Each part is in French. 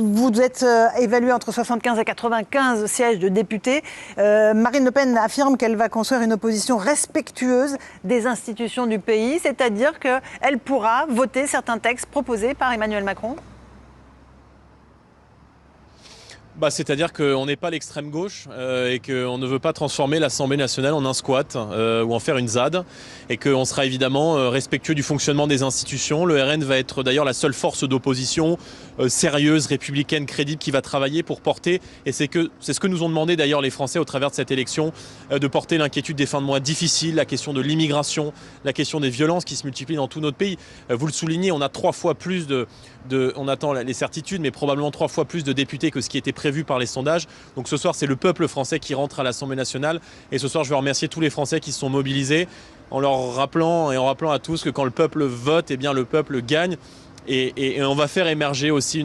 Vous êtes évalué entre 75 et 95 sièges de députés. Marine Le Pen affirme qu'elle va construire une opposition respectueuse des institutions du pays, c'est-à-dire qu'elle pourra voter certains textes proposés par Emmanuel Macron. C'est-à-dire qu'on n'est pas l'extrême gauche et qu'on ne veut pas transformer l'Assemblée nationale en un squat ou en faire une ZAD, et qu'on sera évidemment respectueux du fonctionnement des institutions. Le RN va être d'ailleurs la seule force d'opposition sérieuse, républicaine, crédible, qui va travailler pour porter, et c'est ce que nous ont demandé d'ailleurs les Français au travers de cette élection, de porter l'inquiétude des fins de mois difficiles, la question de l'immigration, la question des violences qui se multiplient dans tout notre pays. Vous le soulignez, on a 3 fois plus on attend les certitudes, mais probablement 3 fois plus de députés que ce qui était prévu par les sondages. Donc ce soir, c'est le peuple français qui rentre à l'Assemblée nationale. Et ce soir, je veux remercier tous les Français qui se sont mobilisés en leur rappelant à tous que quand le peuple vote, eh bien le peuple gagne. Et on va faire émerger aussi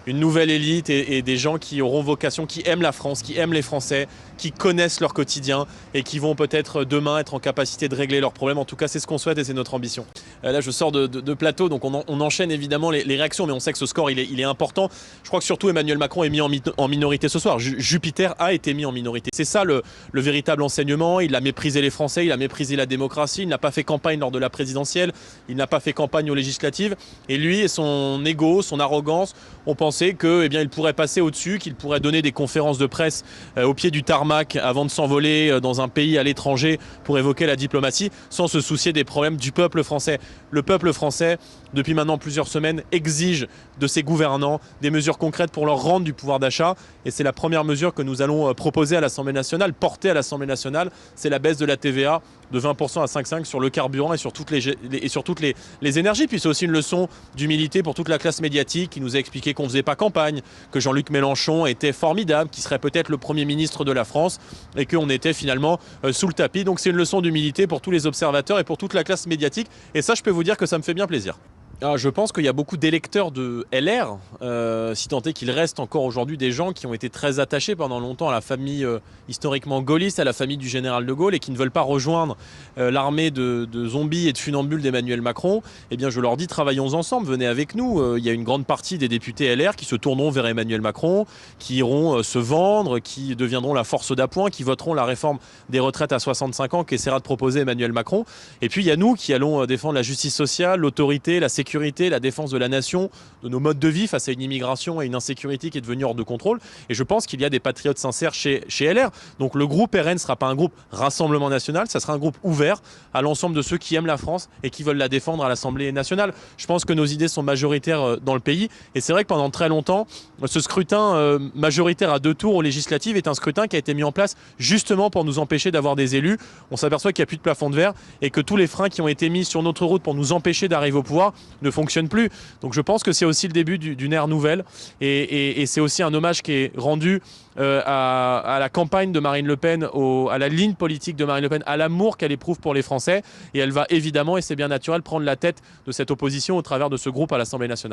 une nouvelle élite et des gens qui auront vocation, qui aiment la France, qui aiment les Français, qui connaissent leur quotidien et qui vont peut-être demain être en capacité de régler leurs problèmes. En tout cas, c'est ce qu'on souhaite et c'est notre ambition. Là, je sors de plateau, donc on enchaîne évidemment les réactions, mais on sait que ce score, il est important. Je crois que surtout Emmanuel Macron est mis en minorité ce soir. Jupiter a été mis en minorité. C'est ça le véritable enseignement. Il a méprisé les Français, il a méprisé la démocratie, il n'a pas fait campagne lors de la présidentielle, il n'a pas fait campagne aux législatives. Et lui et son ego, son arrogance, ont pensé qu'il pourrait passer au-dessus, qu'il pourrait donner des conférences de presse au pied du tarmac avant de s'envoler dans un pays à l'étranger pour évoquer la diplomatie, sans se soucier des problèmes du peuple français. Le peuple français, depuis maintenant plusieurs semaines, exige de ses gouvernants des mesures concrètes pour leur rendre du pouvoir d'achat. Et c'est la première mesure que nous allons proposer à l'Assemblée nationale, porter à l'Assemblée nationale, c'est la baisse de la TVA de 20% à 5,5% sur le carburant et sur toutes les énergies. Puis c'est aussi une leçon d'humilité pour toute la classe médiatique qui nous a expliqué qu'on ne faisait pas campagne, que Jean-Luc Mélenchon était formidable, qu'il serait peut-être le Premier ministre de la France et qu'on était finalement sous le tapis. Donc c'est une leçon d'humilité pour tous les observateurs et pour toute la classe médiatique. Et ça, je peux vous dire que ça me fait bien plaisir. Je pense qu'il y a beaucoup d'électeurs de LR, si tant est qu'il reste encore aujourd'hui des gens qui ont été très attachés pendant longtemps à la famille historiquement gaulliste, à la famille du général de Gaulle, et qui ne veulent pas rejoindre l'armée de zombies et de funambules d'Emmanuel Macron. Eh bien, je leur dis, travaillons ensemble, venez avec nous. Il y a une grande partie des députés LR qui se tourneront vers Emmanuel Macron, qui iront se vendre, qui deviendront la force d'appoint, qui voteront la réforme des retraites à 65 ans qu'essaiera de proposer Emmanuel Macron. Et puis, il y a nous qui allons défendre la justice sociale, l'autorité, la sécurité, la défense de la nation, de nos modes de vie face à une immigration et une insécurité qui est devenue hors de contrôle. Et je pense qu'il y a des patriotes sincères chez LR. Donc le groupe RN ne sera pas un groupe Rassemblement National, ça sera un groupe ouvert à l'ensemble de ceux qui aiment la France et qui veulent la défendre à l'Assemblée nationale. Je pense que nos idées sont majoritaires dans le pays. Et c'est vrai que pendant très longtemps, ce scrutin majoritaire à 2 tours aux législatives est un scrutin qui a été mis en place justement pour nous empêcher d'avoir des élus. On s'aperçoit qu'il n'y a plus de plafond de verre et que tous les freins qui ont été mis sur notre route pour nous empêcher d'arriver au pouvoir ne fonctionne plus. Donc je pense que c'est aussi le début d'une ère nouvelle et c'est aussi un hommage qui est rendu à la campagne de Marine Le Pen, à la ligne politique de Marine Le Pen, à l'amour qu'elle éprouve pour les Français, et elle va évidemment, et c'est bien naturel, prendre la tête de cette opposition au travers de ce groupe à l'Assemblée nationale.